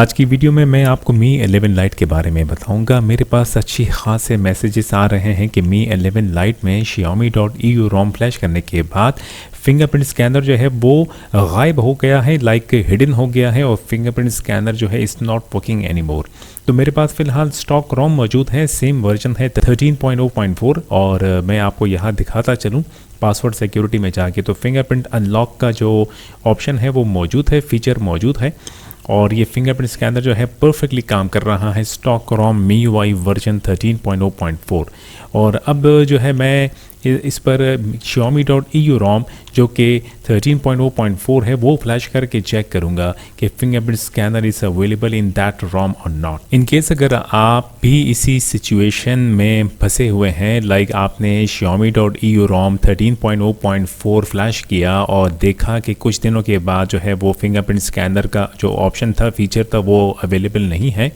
आज की वीडियो में मैं आपको मी 11 लाइट के बारे में बताऊंगा। मेरे पास अच्छी खासे मैसेजेस आ रहे हैं कि मी 11 लाइट में Xiaomi.eu रोम फ्लैश करने के बाद फिंगरप्रिंट स्कैनर जो है वो गायब हो गया है, लाइक हिडन हो गया है और फिंगरप्रिंट स्कैनर जो है is not working any more. तो मेरे पास फ़िलहाल स्टॉक रोम मौजूद है, सेम वर्जन है 13.0.4 और मैं आपको यहाँ दिखाता चलूँ पासवर्ड सिक्योरिटी में जाके तो फिंगरप्रिंट अनलॉक का जो ऑप्शन है वो मौजूद है, फीचर मौजूद है और ये फिंगरप्रिंट स्कैनर जो है परफेक्टली काम कर रहा है। स्टॉक रोम MIUI वर्जन 13.0.4 और अब जो है मैं इस पर Xiaomi.eu रोम जो कि 13.0.4 है वो फ्लैश करके चेक करूंगा कि fingerprint scanner is available in that room और नॉट। इन केस अगर आप भी इसी सिचुएशन में फंसे हुए हैं, लाइक आपने Xiaomi.eu रोम 13.0.4 फ्लैश किया और देखा कि कुछ दिनों के बाद जो है वो फिंगरप्रिंट स्कैनर का जो ऑप्शन था, फीचर था, वो अवेलेबल नहीं है,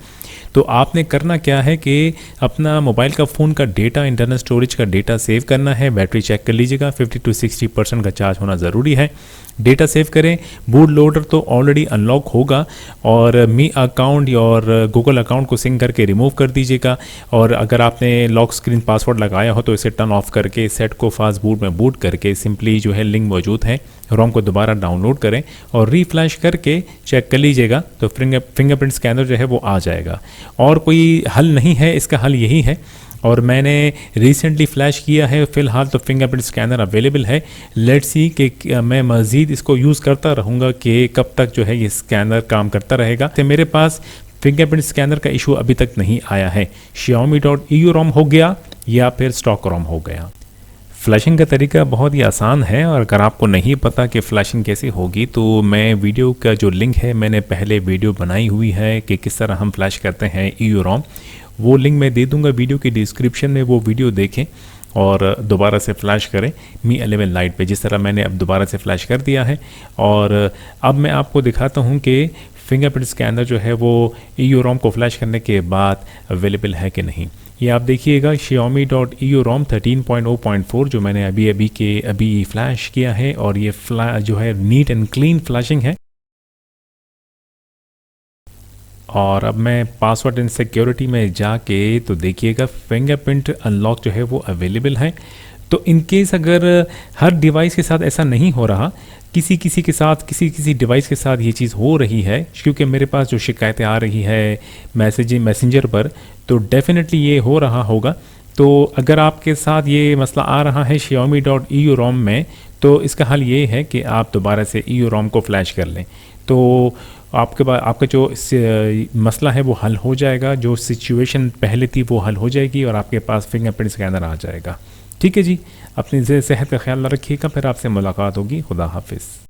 तो आपने करना क्या है कि अपना मोबाइल का फ़ोन का डेटा, इंटरनल स्टोरेज का डेटा सेव करना है। बैटरी चेक कर लीजिएगा, 50 to 60% का चार्ज होना ज़रूरी है। डेटा सेव करें, बूट लोडर तो ऑलरेडी अनलॉक होगा और मी अकाउंट और गूगल अकाउंट को सिंक करके रिमूव कर दीजिएगा। और अगर आपने लॉक स्क्रीन पासवर्ड लगाया हो तो इसे टर्न ऑफ करके सेट को फास्ट बूट में बूट करके सिंपली जो है लिंक मौजूद है रोम को दोबारा डाउनलोड करें और रीफ्लैश करके चेक कर लीजिएगा तो फिंगरप्रिंट स्कैनर जो है वो आ जाएगा। और कोई हल नहीं है, इसका हल यही है और मैंने रिसेंटली फ्लैश किया है। फ़िलहाल तो फिंगरप्रिंट स्कैनर अवेलेबल है। लेट्स सी कि मैं मज़ीद इसको यूज़ करता रहूँगा कि कब तक जो है ये स्कैनर काम करता रहेगा। तो मेरे पास फिंगरप्रिंट स्कैनर का इशू अभी तक नहीं आया है। Xiaomi.eu रोम हो गया या फिर स्टॉक रोम हो गया। फ्लैशिंग का तरीका बहुत ही आसान है और अगर आपको नहीं पता कि फ़्लैशिंग कैसे होगी तो मैं वीडियो का जो लिंक है, मैंने पहले वीडियो बनाई हुई है कि किस तरह हम फ्लैश करते हैं EU रोम, वो लिंक मैं दे दूंगा वीडियो की डिस्क्रिप्शन में। वो वीडियो देखें और दोबारा से फ़्लैश करें मी 11 लाइट पे, जिस तरह मैंने अब दोबारा से फ़्लैश कर दिया है। और अब मैं आपको दिखाता हूँ कि फिंगरप्रिंट स्कैनर जो है वो EU रोम को फ्लैश करने के बाद अवेलेबल है कि नहीं। ये आप देखिएगा Xiaomi.eu रोम 13.0.4 जो मैंने अभी फ्लैश किया है और ये जो है नीट एंड क्लीन फ्लैशिंग है। और अब मैं पासवर्ड एंड सिक्योरिटी में जाके तो देखिएगा फिंगरप्रिंट अनलॉक जो है वो अवेलेबल है। तो इन केस अगर हर डिवाइस के साथ ऐसा नहीं हो रहा, किसी के साथ किसी डिवाइस के साथ ये चीज़ हो रही है, क्योंकि मेरे पास जो शिकायतें आ रही है मैसेंजर पर, तो डेफिनेटली ये हो रहा होगा। तो अगर आपके साथ ये मसला आ रहा है Xiaomi.eu रोम में, तो इसका हल ये है कि आप दोबारा से EU रोम को फ्लैश कर लें तो आपका जो मसला है वो हल हो जाएगा। जो सिचुएशन पहले थी वो हल हो जाएगी और आपके पास फिंगरप्रिंट स्कैनर आ जाएगा। ठीक है जी, अपनी सेहत का ख्याल रखिएगा, फिर आपसे मुलाकात होगी। खुदा हाफिज़।